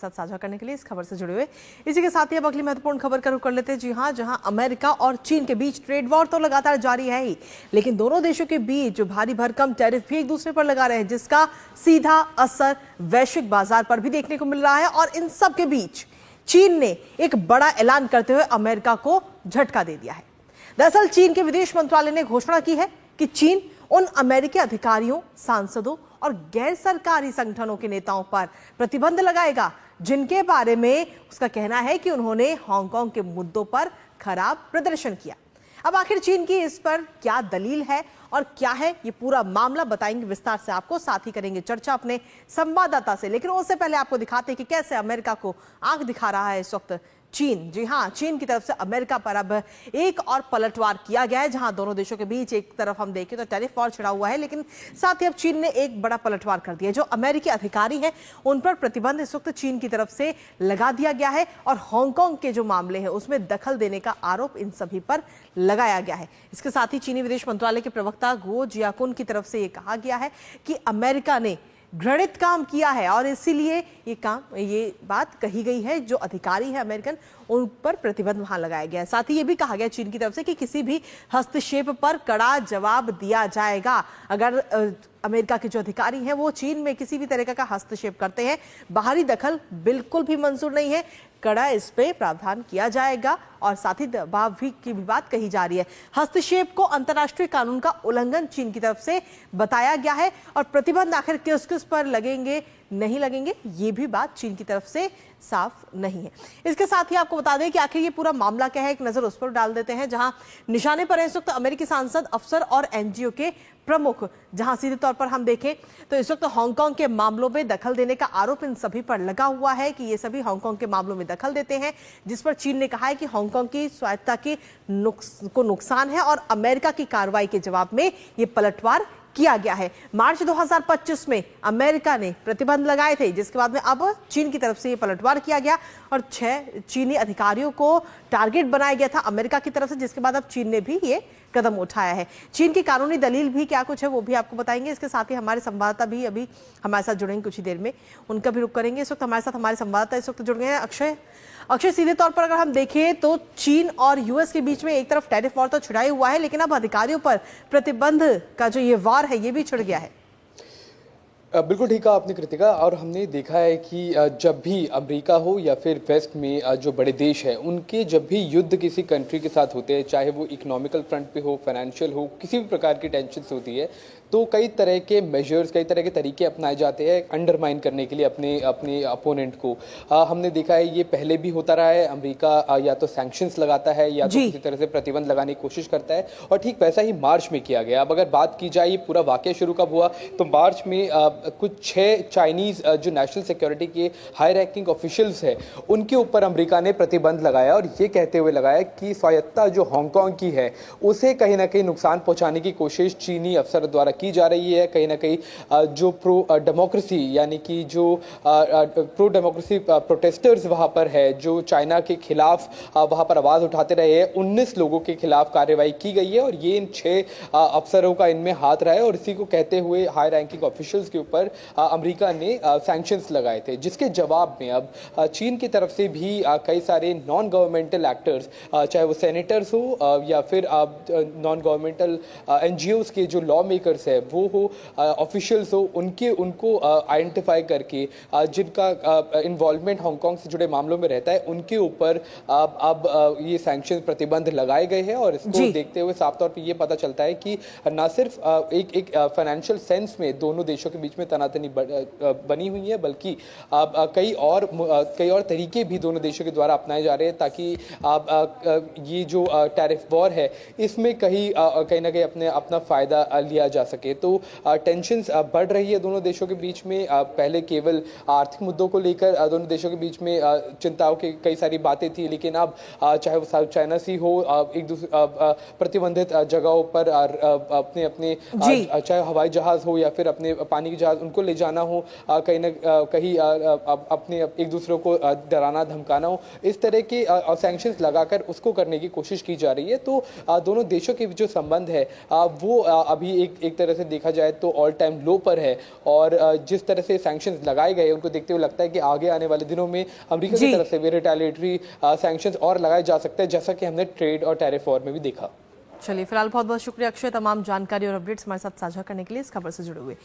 साथ साझा करने के लिए इस खबर से जुड़े हुए। इसी के साथ ही अब अगली महत्वपूर्ण खबर का रुख कर लेते हैं। जी हां, जहां अमेरिका और चीन के बीच ट्रेड वॉर तो लगातार जारी है ही, लेकिन दोनों देशों के बीच भारी भरकम टैरिफ भी एक दूसरे पर लगा रहे हैं, जिसका सीधा असर वैश्विक बाजार पर भी देखने को मिल रहा है। और इन सब के बीच चीन ने एक बड़ा ऐलान करते हुए अमेरिका को झटका दे दिया है। दरअसल चीन के विदेश मंत्रालय ने घोषणा की है कि चीन उन अमेरिकी अधिकारियों, सांसदों और गैर सरकारी संगठनों के नेताओं पर प्रतिबंध लगाएगा जिनके बारे में उसका कहना है कि उन्होंने हांगकांग के मुद्दों पर खराब प्रदर्शन किया। अब आखिर चीन की इस पर क्या दलील है और क्या है ये पूरा मामला, बताएंगे विस्तार से आपको। साथ ही करेंगे चर्चा अपने संवाददाता से, लेकिन उससे पहले आपको दिखाते हैं कि कैसे अमेरिका को आंख दिखा रहा है इस वक्त चीन। जी हां, चीन की तरफ से अमेरिका पर अब एक और पलटवार किया गया है, जहां दोनों देशों के बीच एक तरफ हम देखें तो टैरिफ वॉर छिड़ा हुआ है, लेकिन साथ ही अब चीन ने एक बड़ा पलटवार कर दिया। जो अमेरिकी अधिकारी हैं उन पर प्रतिबंध इस वक्त चीन की तरफ से लगा दिया गया है और हांगकांग के जो मामले हैं उसमें दखल देने का आरोप इन सभी पर लगाया गया है। इसके साथ ही चीनी विदेश मंत्रालय के प्रवक्ता गुओ जियाकुन की तरफ से यह कहा गया है कि अमेरिका ने घृणित काम किया है और इसीलिए ये बात कही गई है, जो अधिकारी है अमेरिकन उन पर प्रतिबंध वहां लगाया गया है। साथ ही ये भी कहा गया चीन की तरफ से कि किसी भी हस्तक्षेप पर कड़ा जवाब दिया जाएगा। अगर अमेरिका के जो अधिकारी हैं वो चीन में किसी भी तरह का हस्तक्षेप करते हैं, बाहरी दखल बिल्कुल भी मंजूर नहीं है, कड़ा इस पे प्रावधान किया जाएगा। और साथ ही दबाव की भी बात कही जा रही है। हस्तक्षेप को अंतर्राष्ट्रीय कानून का उल्लंघन चीन की तरफ से बताया गया है और प्रतिबंध आखिर किस किस पर लगेंगे नहीं लगेंगे ये भी बात चीन की तरफ से साफ नहीं है। इसके साथ ही आपको बता दें कि आखिर ये पूरा मामला क्या है, एक नजर उस पर डाल देते हैं, जहां निशाने पर है इस वक्त अमेरिकी सांसद, अफसर और एनजीओ के प्रमुख। जहां सीधे तौर पर हम देखें तो इस वक्त हांगकांग के मामलों में दखल देने का आरोप इन सभी पर लगा हुआ है कि ये सभी हांगकांग के मामलों में दखल देते हैं, जिस पर चीन ने कहा है कि हांगकांग की स्वायत्तता को नुकसान है और अमेरिका की कार्रवाई के जवाब में ये पलटवार किया गया है। मार्च 2025 में अमेरिका ने प्रतिबंध लगाए थे, जिसके बाद में अब चीन की तरफ से ये पलटवार किया गया और 6 चीनी अधिकारियों को टारगेट बनाया गया था अमेरिका की तरफ से, जिसके बाद अब चीन ने भी ये कदम उठाया है। चीन की कानूनी दलील भी क्या कुछ है वो भी आपको बताएंगे। इसके साथ ही हमारे संवाददाता भी अभी हमारे साथ जुड़ेंगे कुछ ही देर में, उनका भी रुख करेंगे। इस वक्त हमारे साथ हमारे संवाददाता इस वक्त जुड़ गए हैं अक्षय। सीधे तौर पर अगर हम देखें तो चीन और यूएस के बीच में एक तरफ टैरिफ वॉर तो छिड़ा हुआ है, लेकिन अब अधिकारियों पर प्रतिबंध का जो ये वार है ये भी छिड़ गया है। बिल्कुल ठीक कहा आपने कृतिका। और हमने देखा है कि जब भी अमेरिका हो या फिर वेस्ट में जो बड़े देश हैं उनके जब भी युद्ध किसी कंट्री के साथ होते हैं, चाहे वो इकोनॉमिकल फ्रंट पे हो, फाइनेंशियल हो, किसी भी प्रकार की टेंशन होती है, तो कई तरह के मेजर्स, कई तरह के तरीके अपनाए जाते हैं अंडरमाइन करने के लिए अपने अपोनेंट को। हमने देखा है ये पहले भी होता रहा है। अमेरिका या तो सैंक्शंस लगाता है या तो किसी तरह से प्रतिबंध लगाने की कोशिश करता है, और ठीक वैसा ही मार्च में किया गया। अब अगर बात की जाए ये पूरा वाकया शुरू कब हुआ, तो मार्च में कुछ 6 चाइनीज जो नेशनल सिक्योरिटी के हाई रैंकिंग ऑफिशियल्स है उनके ऊपर अमेरिका ने प्रतिबंध लगाया, और ये कहते हुए लगाया कि स्वायत्तता जो हांगकांग की है उसे कहीं ना कहीं नुकसान पहुंचाने की कोशिश चीनी अफसर द्वारा की जा रही है। कहीं ना कहीं जो प्रो डेमोक्रेसी यानी कि जो प्रो डेमोक्रेसी प्रोटेस्टर्स वहां पर है, जो चाइना के खिलाफ वहां पर आवाज उठाते रहे हैं, 19 लोगों के खिलाफ कार्रवाई की गई है और ये इन 6 अफसरों का इनमें हाथ रहा है। और इसी को कहते हुए हाई रैंकिंग ऑफिशियल्स के ऊपर अमेरिका ने सैंक्शंस लगाए थे, जिसके जवाब में अब चीन की तरफ से भी कई सारे नॉन गवर्नमेंटल एक्टर्स, चाहे वो सेनेटर्स हो या फिर नॉन गवर्नमेंटल एनजीओस के जो लॉ मेकर्स है वो हो, ऑफिशियल्स हो, उनको आइडेंटिफाई करके जिनका इन्वॉल्वमेंट हांगकांग से जुड़े मामलों में रहता है उनके ऊपर अब ये सैंक्शन प्रतिबंध लगाए गए हैं। और इसको देखते हुए साफ तौर पे ये पता चलता है कि न सिर्फ एक फाइनेंशियल सेंस में दोनों देशों के बीच में तनातनी बनी हुई है, बल्कि कई और तरीके भी दोनों देशों के द्वारा अपनाए जा रहे हैं, ताकि ये जो टैरिफ वॉर है इसमें कहीं ना कहीं अपना फायदा लिया जा सके। तो टेंशंस बढ़ रही है दोनों देशों के बीच में। पहले केवल आर्थिक मुद्दों को लेकर दोनों देशों के बीच में चिंताओं की कई सारी बातें थी, लेकिन अब चाहे वो साउथ चाइना सी हो, एक दूसरे प्रतिबंधित जगहों पर अपने चाहे हवाई जहाज हो या फिर अपने पानी के जहाज, उनको ले जाना हो, कहीं ना कहीं अपने एक दूसरे को डराना धमकाना हो, इस तरह के सैंक्शंस लगाकर उसको करने की कोशिश की जा रही है। तो दोनों देशों के जो संबंध है वो अभी एक तरह तरह से देखा जाए तो ऑल टाइम लो पर है, और जिस तरह से सैंक्शंस लगाए गए उनको देखते हुए लगता है कि आगे आने वाले दिनों में अमेरिका की तरफ से भी रिटेलिएटरी सैंक्शंस और लगाए जा सकते हैं, जैसा कि हमने ट्रेड और टैरिफ वॉर में भी देखा। चलिए, फिलहाल बहुत बहुत शुक्रिया अक्षय, तमाम जानकारी और अपडेट्स हमारे साथ साझा करने के लिए, इस खबर से जुड़े हुए।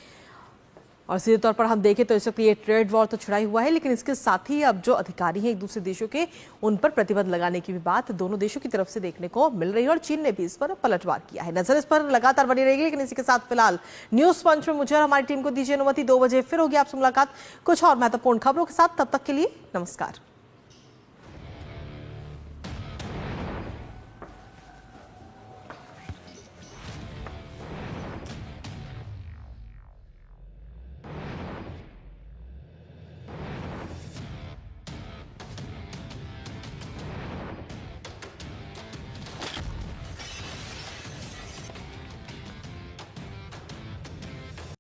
और सीधे तौर पर हम देखें तो इस वक्त ये ट्रेड वॉर तो छिड़ा हुआ है, लेकिन इसके साथ ही अब जो अधिकारी हैं एक दूसरे देशों के, उन पर प्रतिबंध लगाने की भी बात दोनों देशों की तरफ से देखने को मिल रही है, और चीन ने भी इस पर पलटवार किया है। नजर इस पर लगातार बनी रहेगी, लेकिन इसी के साथ फिलहाल न्यूज पंच में मुझे और हमारी टीम को दीजिए अनुमति। 2 बजे फिर होगी आपसे मुलाकात कुछ और महत्वपूर्ण खबरों के साथ। तब तक के लिए नमस्कार।